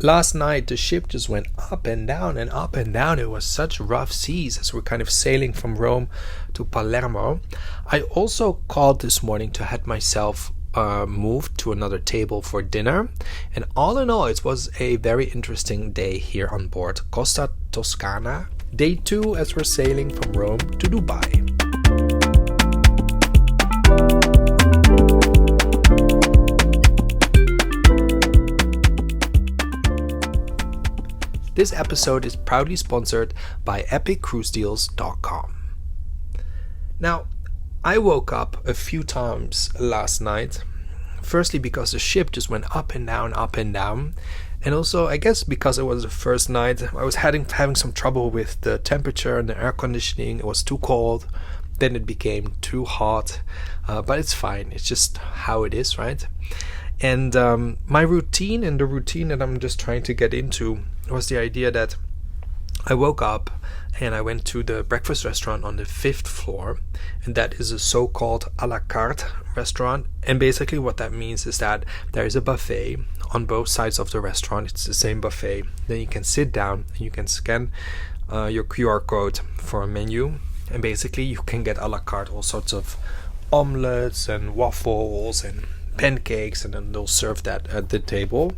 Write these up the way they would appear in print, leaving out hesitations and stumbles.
last night the ship just went up and down and up and down. It was such rough seas as we're kind of sailing from Rome to Palermo. I also called this morning to have myself moved to another table for dinner, and all in all it was a very interesting day here on board Costa Toscana, day 2 as we're sailing from Rome to Dubai. This episode is proudly sponsored by epiccruisedeals.com. Now, I woke up a few times last night. Firstly, because the ship just went up and down. And also, I guess because it was the first night, I was having some trouble with the temperature and the air conditioning. It was too cold. Then it became too hot. But it's fine. It's just how it is, right? And my routine and the routine that I'm just trying to get into was the idea that I woke up and I went to the breakfast restaurant on the 5th floor, and that is a so-called a la carte restaurant. And basically what that means is that there is a buffet on both sides of the restaurant. It's the same buffet. Then you can sit down and you can scan your QR code for a menu, and basically you can get a la carte all sorts of omelets and waffles and pancakes, and then they'll serve that at the table.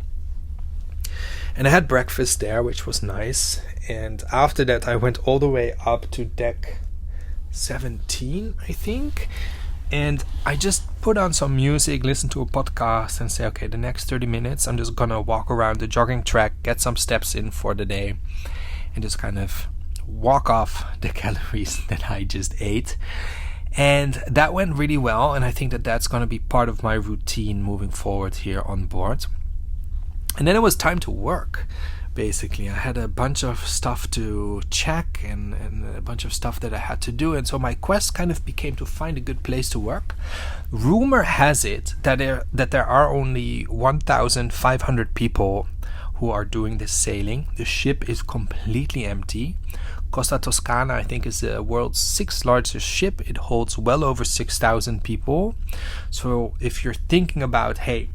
And I had breakfast there, which was nice. And after that, I went all the way up to deck 17, I think. And I just put on some music, listen to a podcast, and say, okay, the next 30 minutes, I'm just gonna walk around the jogging track, get some steps in for the day, and just kind of walk off the calories that I just ate. And that went really well. And I think that that's gonna be part of my routine moving forward here on board. And then it was time to work, basically. I had a bunch of stuff to check and a bunch of stuff that I had to do. And so my quest kind of became to find a good place to work. Rumor has it that there are only 1,500 people who are doing this sailing. The ship is completely empty. Costa Toscana, I think, is the world's 6th largest ship. It holds well over 6,000 people. So if you're thinking about, hey,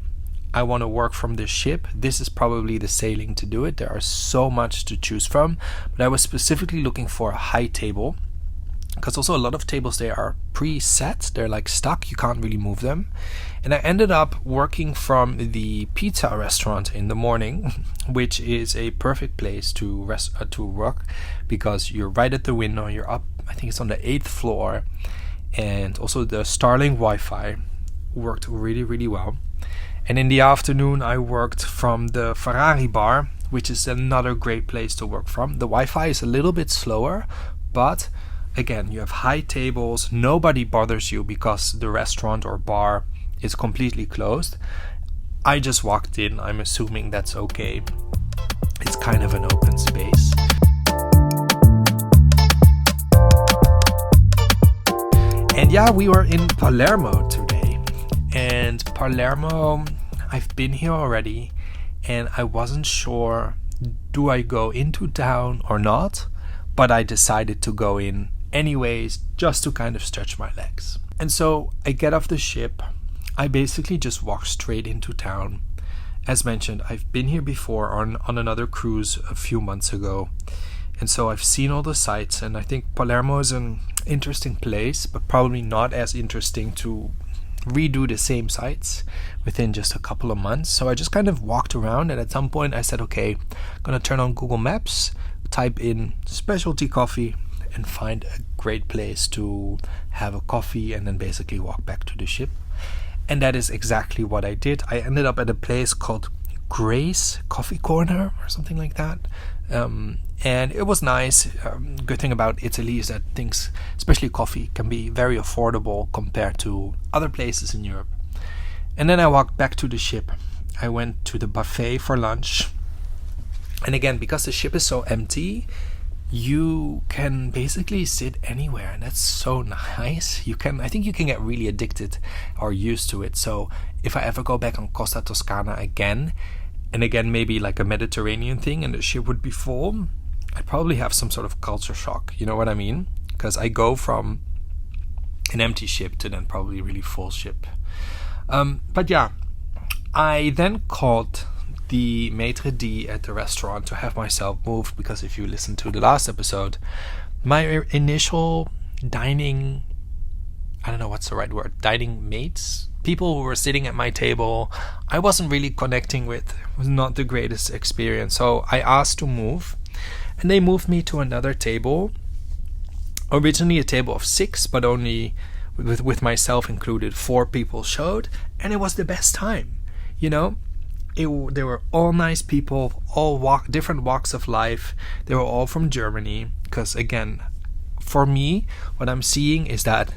I want to work from this ship, this is probably the sailing to do it. There are so much to choose from, but I was specifically looking for a high table, because also a lot of tables there are preset. They're like stuck, you can't really move them. And I ended up working from the pizza restaurant in the morning, which is a perfect place to work, because you're right at the window. You're up, I think it's on the 8th floor, and also the Starlink Wi-Fi worked really, really well. And in the afternoon, I worked from the Ferrari bar, which is another great place to work from. The Wi-Fi is a little bit slower, but again, you have high tables. Nobody bothers you because the restaurant or bar is completely closed. I just walked in. I'm assuming that's okay. It's kind of an open space. And yeah, we were in Palermo today. And Palermo, I've been here already, and I wasn't sure, do I go into town or not? But I decided to go in anyways, just to kind of stretch my legs. And so I get off the ship. I basically just walk straight into town. As mentioned, I've been here before on another cruise a few months ago. And so I've seen all the sights, and I think Palermo is an interesting place, but probably not as interesting to redo the same sites within just a couple of months. So I just kind of walked around, and at some point I said, okay, I'm gonna turn on Google Maps, type in specialty coffee, and find a great place to have a coffee, and then basically walk back to the ship. And that is exactly what I did. I ended up at a place called Grace Coffee Corner or something like that. And it was nice. Good thing about Italy is that things, especially coffee, can be very affordable compared to other places in Europe. And then I walked back to the ship. I went to the buffet for lunch. And again, because the ship is so empty, you can basically sit anywhere, and that's so nice. I think you can get really addicted or used to it. So if I ever go back on Costa Toscana again, and again maybe like a Mediterranean thing, and the ship would be full, I'd probably have some sort of culture shock. You know what I mean? Because I go from an empty ship to then probably really full ship. But yeah, I then called the maitre d' at the restaurant to have myself moved, because if you listen to the last episode, my initial dining, I don't know what's the right word, dining mates, people who were sitting at my table, I wasn't really connecting with. It was not the greatest experience. So I asked to move, and they moved me to another table. Originally a table of 6, but only with myself included, 4 people showed, and it was the best time. You know, they were all nice people, all different walks of life. They were all from Germany, because again, for me, what I'm seeing is that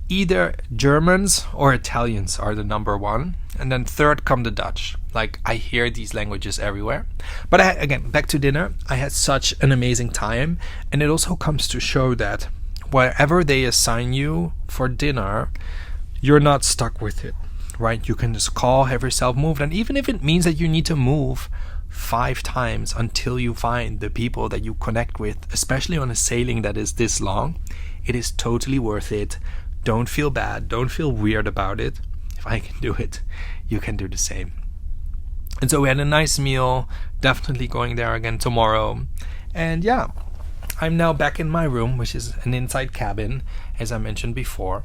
either Germans or Italians are the number one, and then third come the Dutch. Like, I hear these languages everywhere. But again, back to dinner, I had such an amazing time, and it also comes to show that wherever they assign you for dinner, you're not stuck with it, right? You can just call, have yourself moved, and even if it means that you need to move 5 times until you find the people that you connect with, especially on a sailing that is this long, it is totally worth it. Don't feel bad. Don't feel weird about it. If I can do it, you can do the same. And so we had a nice meal, definitely going there again tomorrow. And yeah, I'm now back in my room, which is an inside cabin, as I mentioned before.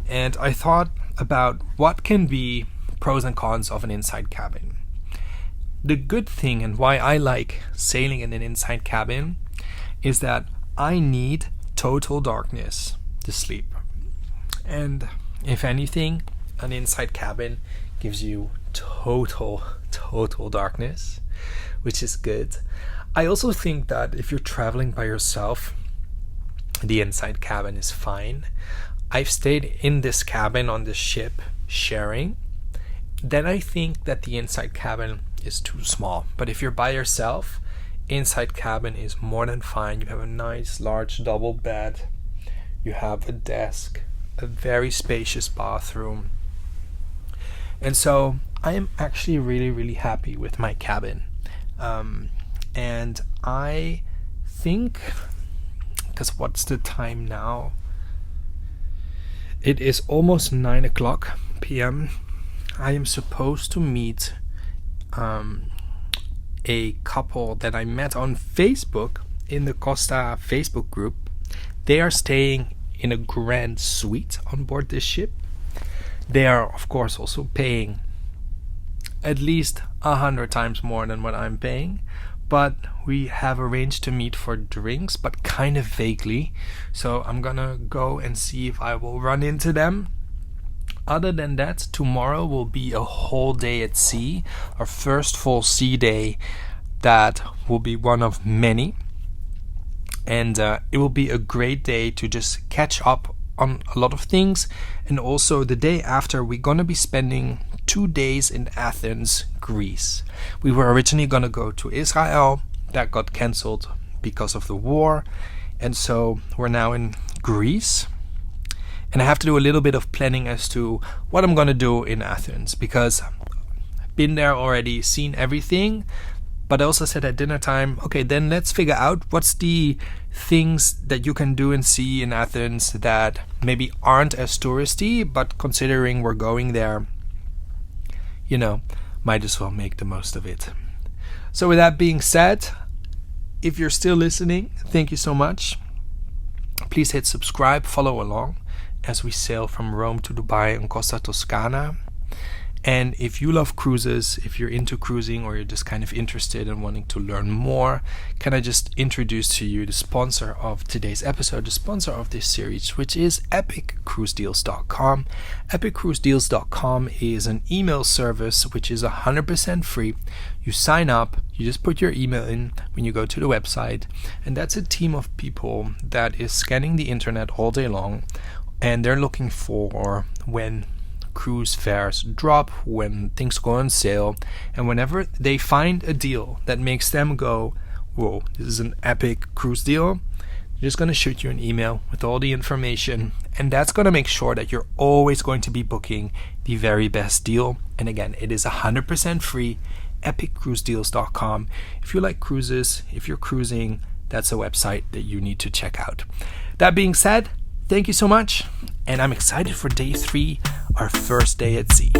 And I thought about what can be pros and cons of an inside cabin. The good thing, and why I like sailing in an inside cabin, is that I need total darkness to sleep. And if anything, an inside cabin gives you total darkness, which is good. I also think that if you're traveling by yourself, the inside cabin is fine. I've stayed in this cabin on this ship sharing. Then I think that the inside cabin is too small. But if you're by yourself, inside cabin is more than fine. You have a nice large double bed. You have a desk, a very spacious bathroom. And so I am actually really happy with my cabin. And I think, because what's the time now? It is almost 9:00 p.m. I am supposed to meet a couple that I met on Facebook in the Costa Facebook group. They are staying in a grand suite on board this ship. They are, of course, also paying at least 100 times more than what I'm paying. But we have arranged to meet for drinks, but kind of vaguely. So I'm gonna go and see if I will run into them. Other than that, tomorrow will be a whole day at sea. Our first full sea day that will be one of many. And it will be a great day to just catch up on a lot of things. And also the day after, we're gonna be spending 2 days in Athens, Greece. We were originally going to go to Israel. That got cancelled because of the war. And so we're now in Greece. And I have to do a little bit of planning as to what I'm going to do in Athens, because I've been there already, seen everything. But I also said at dinner time, okay, then let's figure out what's the things that you can do and see in Athens that maybe aren't as touristy, but considering we're going there, you know, might as well make the most of it. So with that being said, if you're still listening, thank you so much. Please hit subscribe, follow along as we sail from Rome to Dubai on Costa Toscana. And if you love cruises, if you're into cruising, or you're just kind of interested in wanting to learn more, can I just introduce to you the sponsor of today's episode, the sponsor of this series, which is epiccruisedeals.com. Epiccruisedeals.com is an email service which is 100% free. You sign up, you just put your email in when you go to the website, and that's a team of people that is scanning the internet all day long, and they're looking for when cruise fares drop, when things go on sale, and whenever they find a deal that makes them go, whoa, this is an epic cruise deal, they're just going to shoot you an email with all the information, and that's going to make sure that you're always going to be booking the very best deal. And again, it is 100% free. Epiccruisedeals.com. If you like cruises, if you're cruising, that's a website that you need to check out. That being said, thank you so much, and I'm excited for day 3, our first day at sea.